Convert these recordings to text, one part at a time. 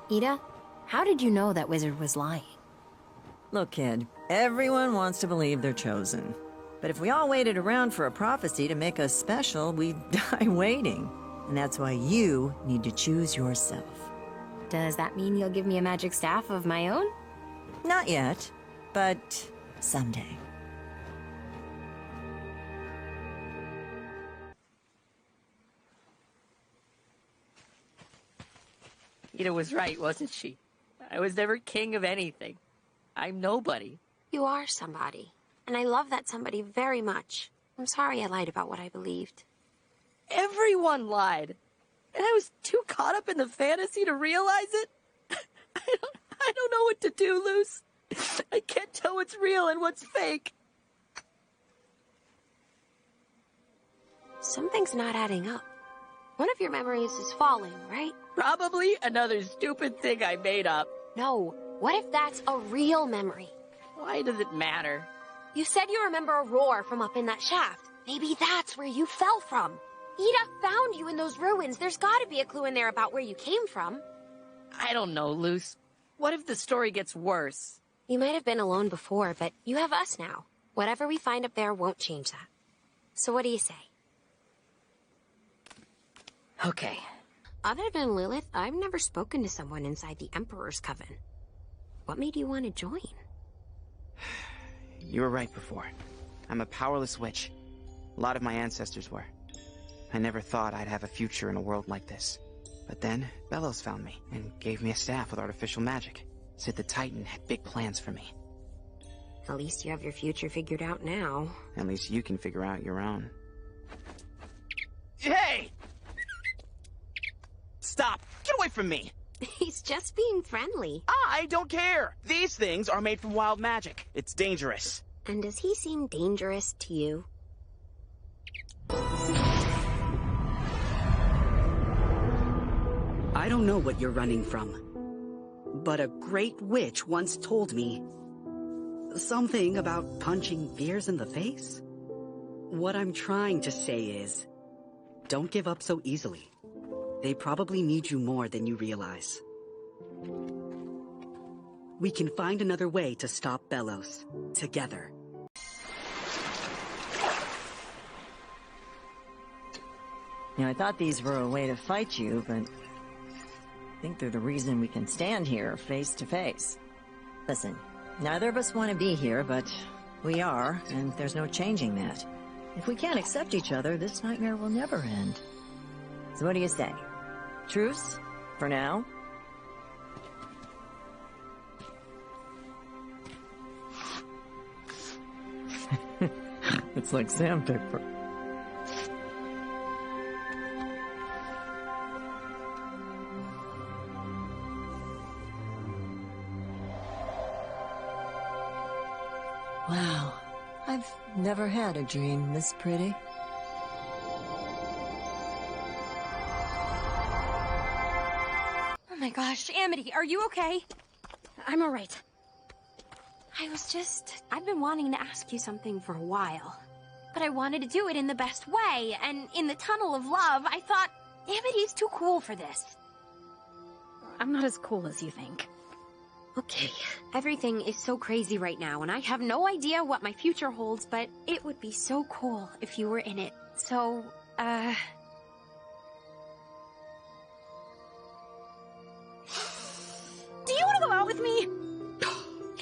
Eda, how did you know that wizard was lying? Look, kid, everyone wants to believe they're chosen. But if we all waited around for a prophecy to make us special, we'd die waiting. And that's why you need to choose yourself. Does that mean you'll give me a magic staff of my own? Not yet, but someday. Eda was right, wasn't she? I was never king of anything. I'm nobody. You are somebody. And I love that somebody very much. I'm sorry I lied about what I believed. Everyone lied. And I was too caught up in the fantasy to realize it. I don't know what to do, Luz. I can't tell what's real and what's fake. Something's not adding up. One of your memories is falling, right? Probably another stupid thing I made up. No. What if that's a real memory? Why does it matter? You said you remember a roar from up in that shaft. Maybe that's where you fell from. Eda found you in those ruins. There's gotta be a clue in there about where you came from. I don't know, Luz. What if the story gets worse? You might have been alone before, but you have us now. Whatever we find up there won't change that. So what do you say? Okay. Other than Lilith, I've never spoken to someone inside the Emperor's Coven. What made you want to join? You were right before. I'm a powerless witch. A lot of my ancestors were. I never thought I'd have a future in a world like this. But then, Bellows found me, and gave me a staff with artificial magic. Said the Titan had big plans for me. At least you have your future figured out now. At least you can figure out your own. Hey! Stop! Get away from me! He's just being friendly. I don't care! These things are made from wild magic. It's dangerous. And does he seem dangerous to you? I don't know what you're running from, but a great witch once told me something about punching fears in the face. What I'm trying to say is, don't give up so easily. They probably need you more than you realize. We can find another way to stop Bellows, together. Now, I thought these were a way to fight you, but I think they're the reason we can stand here face to face. Listen, neither of us want to be here, but we are, and there's no changing that. If we can't accept each other, this nightmare will never end. So what do you say? Truce? For now? It's like sandpaper. Wow, I've never had a dream this pretty. Oh my gosh, Amity, are you okay? I'm alright. I've been wanting to ask you something for a while. But I wanted to do it in the best way, and in the tunnel of love, I thought, Amity's too cool for this. I'm not as cool as you think. Okay, everything is so crazy right now, and I have no idea what my future holds, but it would be so cool if you were in it. So, do you want to go out with me?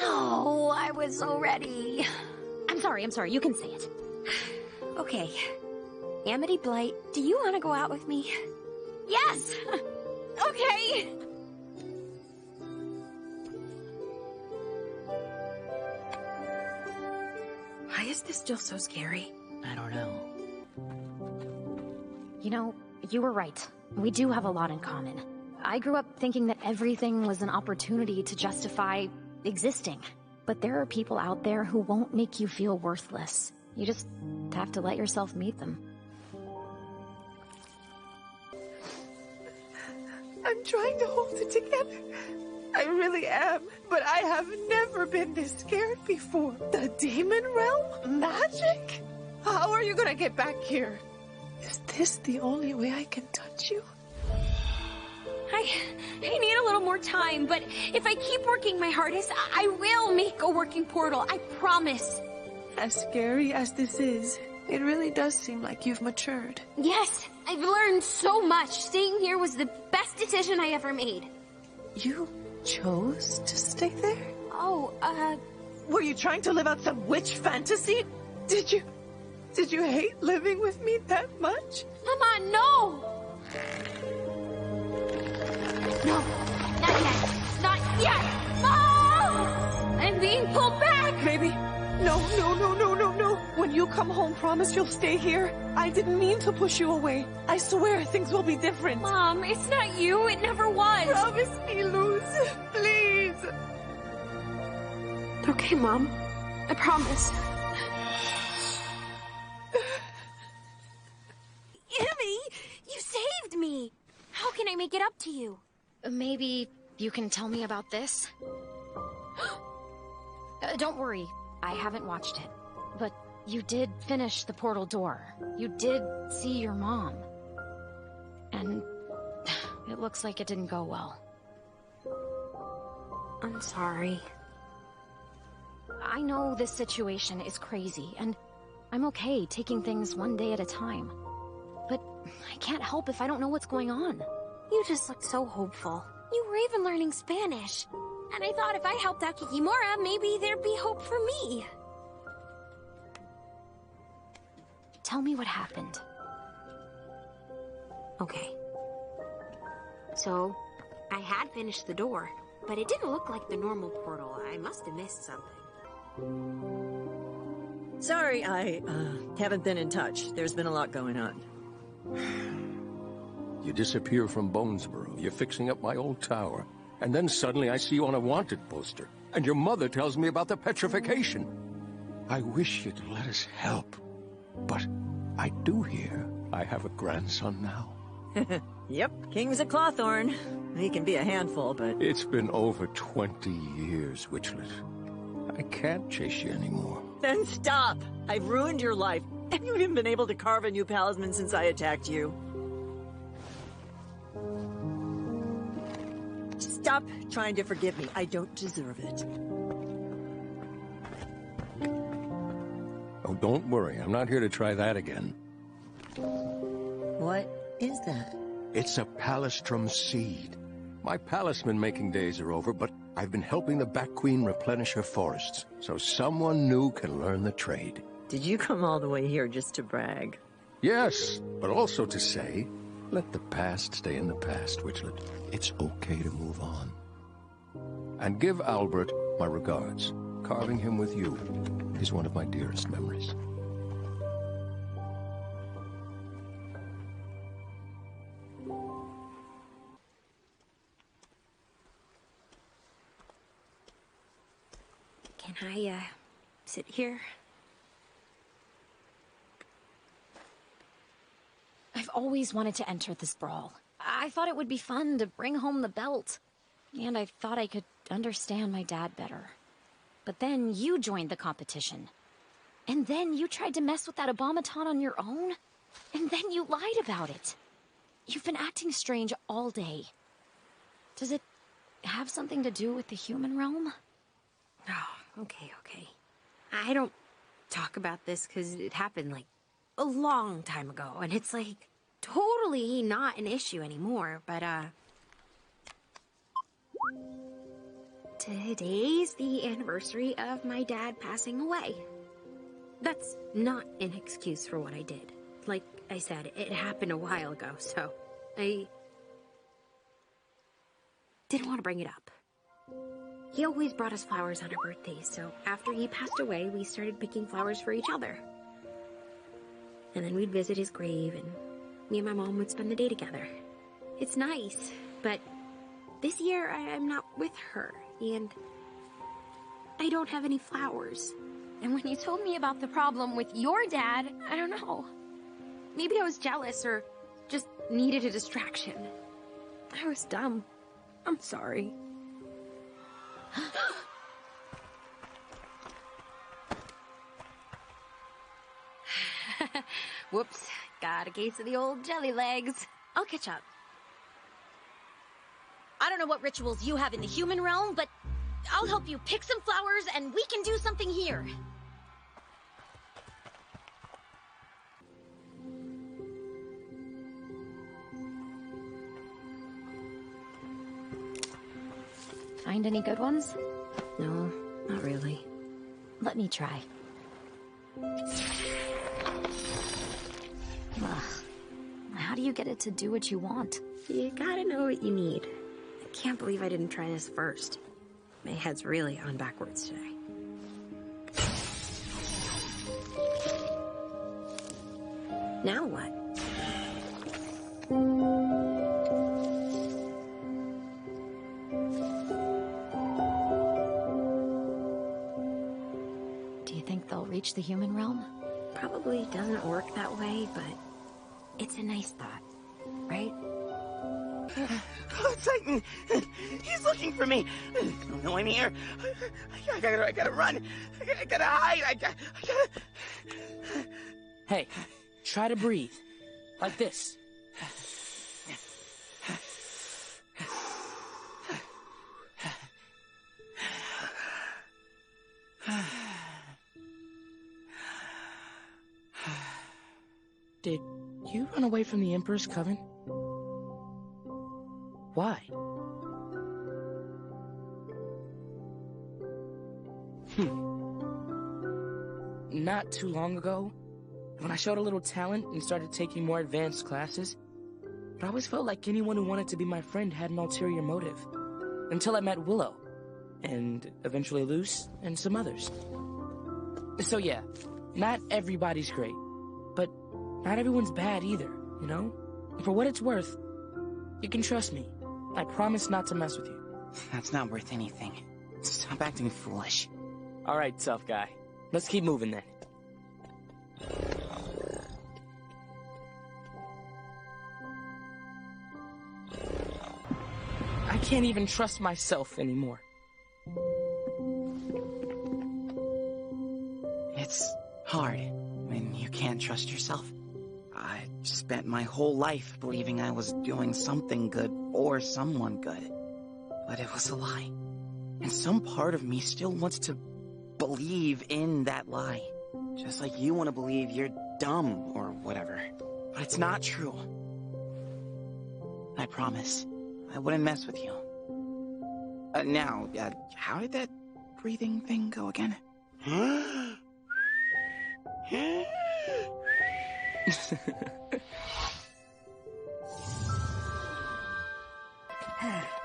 Oh, I was so ready. I'm sorry, you can say it. Okay. Amity Blight, do you want to go out with me? Yes! Okay! Why is this still so scary? I don't know. You know, you were right. We do have a lot in common. I grew up thinking that everything was an opportunity to justify existing. But there are people out there who won't make you feel worthless. You just have to let yourself meet them. I'm trying to hold it together. I really am, but I have never been this scared before. The demon realm? Magic? How are you gonna get back here? Is this the only way I can touch you? I need a little more time, but if I keep working my hardest, I will make a working portal. I promise. As scary as this is, it really does seem like you've matured. Yes, I've learned so much. Staying here was the best decision I ever made. You chose to stay there? Oh, Were you trying to live out some witch fantasy? Did you hate living with me that much? Mama, no! No, not yet. Not yet! Mom! I'm being pulled back! Baby, no. When you come home, promise you'll stay here. I didn't mean to push you away. I swear things will be different. Mom, it's not you. It never was. Promise me, Luz. Please. Okay, Mom. I promise. Emmy, you saved me. How can I make it up to you? Maybe you can tell me about this? Don't worry, I haven't watched it. But you did finish the portal door. You did see your mom. And it looks like it didn't go well. I'm sorry. I know this situation is crazy, and I'm okay taking things one day at a time. But I can't help if I don't know what's going on. You just looked so hopeful. You were even learning Spanish. And I thought if I helped out Kikimora, maybe there'd be hope for me. Tell me what happened. Okay. So, I had finished the door, but it didn't look like the normal portal. I must have missed something. Sorry, I haven't been in touch. There's been a lot going on. You disappear from Bonesboro. You're fixing up my old tower. And then suddenly I see you on a wanted poster. And your mother tells me about the petrification. I wish you'd let us help. But I do hear I have a grandson now. Yep, King's a clawthorn. He can be a handful, but... It's been over 20 years, Witchlet. I can't chase you anymore. Then stop! I've ruined your life. And you haven't even been able to carve a new talisman since I attacked you. Stop trying to forgive me. I don't deserve it. Oh, don't worry. I'm not here to try that again. What is that? It's a palistrum seed. My palisman-making days are over, but I've been helping the Bat Queen replenish her forests, so someone new can learn the trade. Did you come all the way here just to brag? Yes, but also to say, let the past stay in the past, Witchlet. It's okay to move on. And give Albert my regards. Carving him with you is one of my dearest memories. Can I, sit here? I've always wanted to enter this brawl. I thought it would be fun to bring home the belt. And I thought I could understand my dad better. But then you joined the competition. And then you tried to mess with that abomaton on your own. And then you lied about it. You've been acting strange all day. Does it have something to do with the human realm? Oh, okay. I don't talk about this because it happened, like, a long time ago. And it's, like, totally not an issue anymore. But, today's the anniversary of my dad passing away. That's not an excuse for what I did. Like I said, it happened a while ago, so I didn't want to bring it up. He always brought us flowers on our birthdays, so after he passed away, we started picking flowers for each other. And then we'd visit his grave, and me and my mom would spend the day together. It's nice, but this year I'm not with her, and I don't have any flowers. And when you told me about the problem with your dad, I don't know. Maybe I was jealous or just needed a distraction. I was dumb. I'm sorry. Whoops. Got a case of the old jelly legs. I'll catch up. I don't know what rituals you have in the human realm, but I'll help you pick some flowers and we can do something here. Find any good ones? No, not really. Let me try. Ugh. How do you get it to do what you want? You gotta know what you need. I can't believe I didn't try this first. My head's really on backwards today. Now what? Do you think they'll reach the human realm? Probably doesn't work that way, but it's a nice thought, right? Oh, Titan! He's looking for me! No, I'm here! I gotta run! I gotta hide! I gotta... Hey, try to breathe. Like this. Did you run away from the Emperor's Coven? Why? Not too long ago, when I showed a little talent and started taking more advanced classes, but I always felt like anyone who wanted to be my friend had an ulterior motive. Until I met Willow, and eventually Luz, and some others. So yeah, not everybody's great, but not everyone's bad either, you know? And for what it's worth, you can trust me. I promise not to mess with you. That's not worth anything. Stop acting foolish. All right, tough guy. Let's keep moving then. I can't even trust myself anymore. It's hard when you can't trust yourself. I spent my whole life believing I was doing something good or someone good. But it was a lie. And some part of me still wants to believe in that lie. Just like you want to believe you're dumb or whatever. But it's not true. I promise. I wouldn't mess with you. Now, how did that breathing thing go again?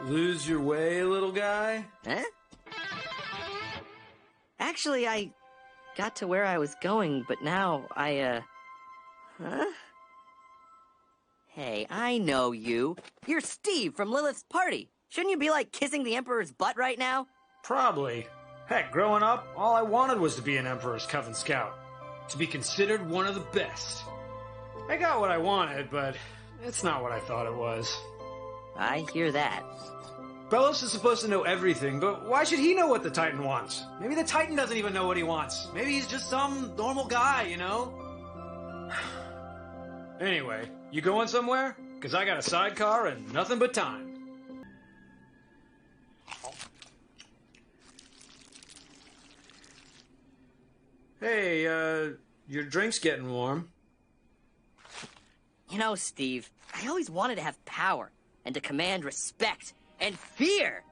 Lose your way, little guy? Huh? Actually, I got to where I was going, but now Huh? Hey, I know you. You're Steve from Lilith's party. Shouldn't you be, like, kissing the Emperor's butt right now? Probably. Heck, growing up, all I wanted was to be an Emperor's Coven Scout. To be considered one of the best. I got what I wanted, but it's not what I thought it was. I hear that. Belos is supposed to know everything, but why should he know what the Titan wants? Maybe the Titan doesn't even know what he wants. Maybe he's just some normal guy, you know? Anyway, you going somewhere? Because I got a sidecar and nothing but time. Hey, your drink's getting warm. You know, Steve, I always wanted to have power and to command respect and fear.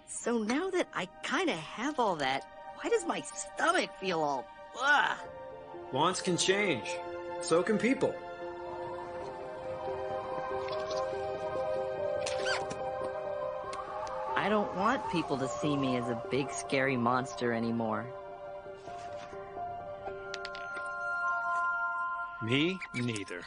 So now that I kind of have all that, why does my stomach feel all... ugh? Wants can change. So can people. I don't want people to see me as a big scary monster anymore. Me neither.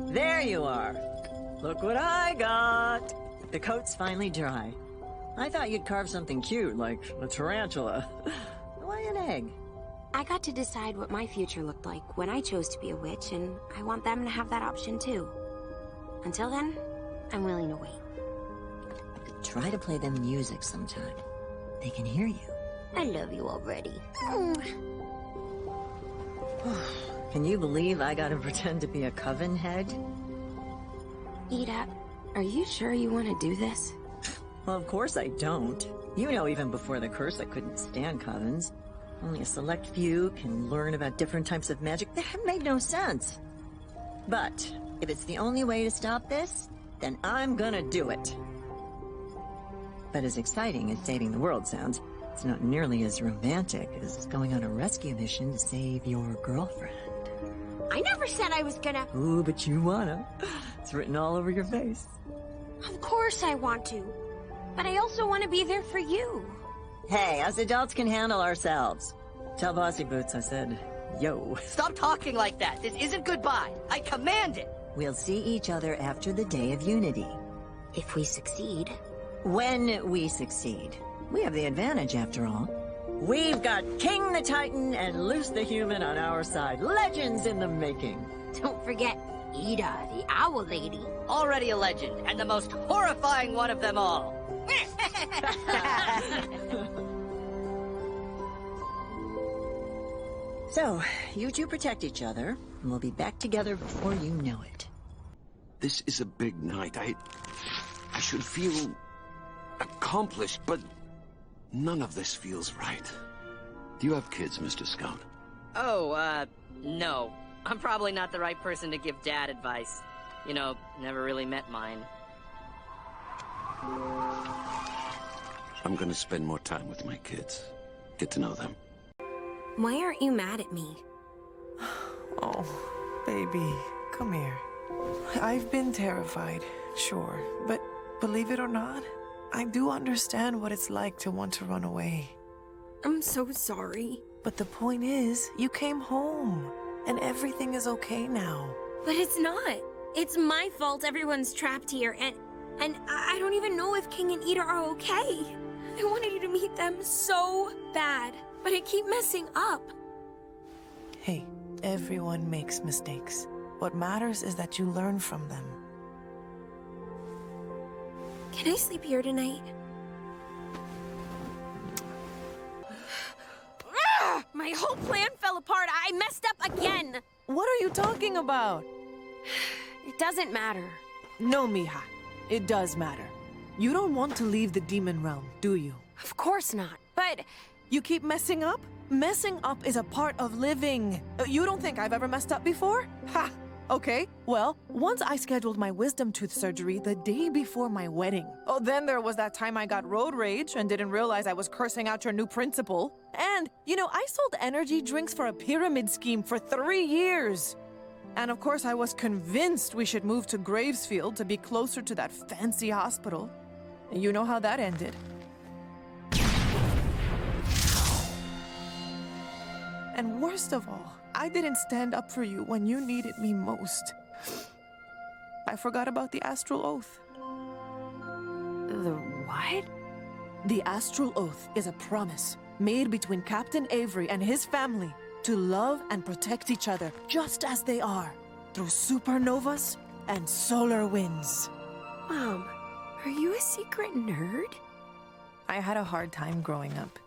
There you are. Look what I got. The coat's finally dry. I thought you'd carve something cute, like a tarantula. Why an egg? I got to decide what my future looked like when I chose to be a witch, and I want them to have that option too. Until then, I'm willing to wait. Try to play them music sometime. They can hear you. I love you already. Can you believe I gotta pretend to be a coven head? Eda, are you sure you want to do this? Well, of course I don't. You know, even before the curse, I couldn't stand covens. Only a select few can learn about different types of magic. That made no sense. But if it's the only way to stop this, then I'm gonna do it. But as exciting as saving the world sounds, it's not nearly as romantic as going on a rescue mission to save your girlfriend. I never said I was gonna... Ooh, but you wanna. It's written all over your face. Of course I want to. But I also want to be there for you. Hey, us adults can handle ourselves. Tell Bossy Boots I said, yo. Stop talking like that. This isn't goodbye. I command it. We'll see each other after the Day of Unity. If we succeed. When we succeed. We have the advantage, after all. We've got King the Titan and Luz the Human on our side. Legends in the making. Don't forget Eda, the Owl Lady. Already a legend, and the most horrifying one of them all. So, you two protect each other, and we'll be back together before you know it. This is a big night. I should feel accomplished, but none of this feels right. Do you have kids, Mr. Scout? Oh, no. I'm probably not the right person to give Dad advice. You know, never really met mine. I'm gonna spend more time with my kids. Get to know them. Why aren't you mad at me? Oh, baby, come here. I've been terrified, sure, but believe it or not, I do understand what it's like to want to run away. I'm so sorry. But the point is, you came home, and everything is okay now. But it's not. It's my fault everyone's trapped here, and I don't even know if King and Eda are okay. I wanted you to meet them so bad, but I keep messing up. Hey, everyone makes mistakes. What matters is that you learn from them. Can I sleep here tonight? My whole plan fell apart. I messed up again. What are you talking about? It doesn't matter. No, Mija. It does matter. You don't want to leave the demon realm, do you? Of course not, but... You keep messing up? Messing up is a part of living. You don't think I've ever messed up before? Ha! Okay, well, once I scheduled my wisdom tooth surgery the day before my wedding. Oh, then there was that time I got road rage and didn't realize I was cursing out your new principal. And, you know, I sold energy drinks for a pyramid scheme for 3 years. And of course, I was convinced we should move to Gravesfield to be closer to that fancy hospital. You know how that ended. And worst of all, I didn't stand up for you when you needed me most. I forgot about the Astral Oath. The what? The Astral Oath is a promise made between Captain Avery and his family to love and protect each other just as they are, through supernovas and solar winds. Mom, are you a secret nerd? I had a hard time growing up.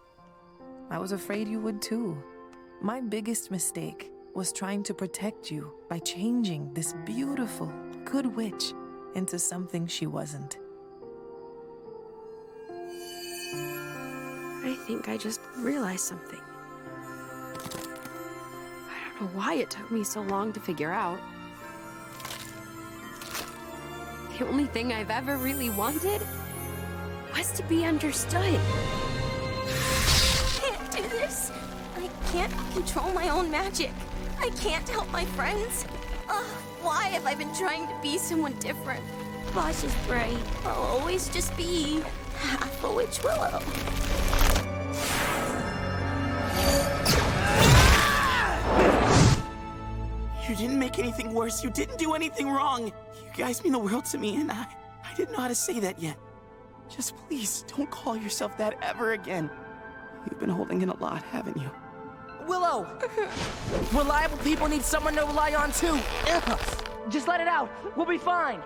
I was afraid you would too. My biggest mistake was trying to protect you by changing this beautiful, good witch into something she wasn't. I think I just realized something. I don't know why it took me so long to figure out. The only thing I've ever really wanted was to be understood. I can't do this. I can't control my own magic. I can't help my friends. Why have I been trying to be someone different? Boss is right. I'll always just be half a witch Willow. You didn't make anything worse. You didn't do anything wrong. You guys mean the world to me, and I didn't know how to say that yet. Just please, don't call yourself that ever again. You've been holding in a lot, haven't you? Willow! Reliable people need someone to rely on too. Just let it out. We'll be fine.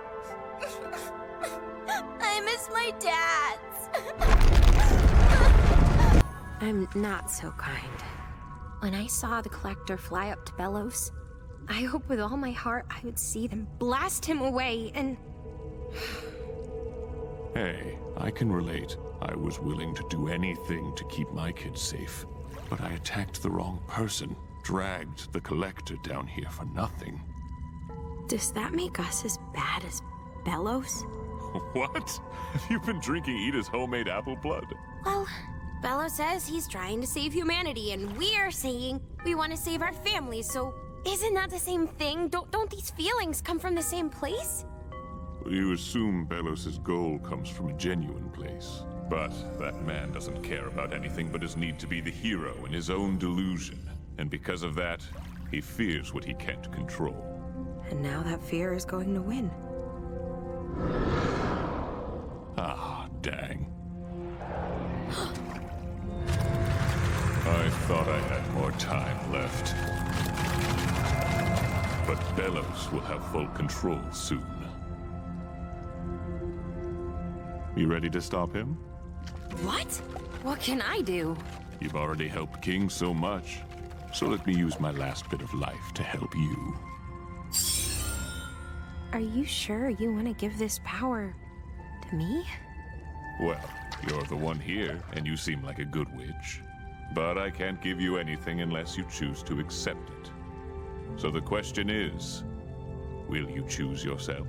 I miss my dads. I'm not so kind. When I saw the Collector fly up to Bellows, I hoped with all my heart I would see them blast him away and... Hey, I can relate. I was willing to do anything to keep my kids safe. But I attacked the wrong person, dragged the Collector down here for nothing. Does that make us as bad as Bellows? What? Have you been drinking Eda's homemade apple blood? Well, Bellows says he's trying to save humanity, and we're saying we want to save our families, so isn't that the same thing? Don't these feelings come from the same place? You assume Bellows' goal comes from a genuine place. But that man doesn't care about anything but his need to be the hero in his own delusion. And because of that, he fears what he can't control. And now that fear is going to win. Ah, dang. I thought I had more time left. But Bellows will have full control soon. You ready to stop him? What? What can I do? You've already helped King so much, so let me use my last bit of life to help you. Are you sure you want to give this power to me? Well, you're the one here, and you seem like a good witch. But I can't give you anything unless you choose to accept it. So the question is, will you choose yourself?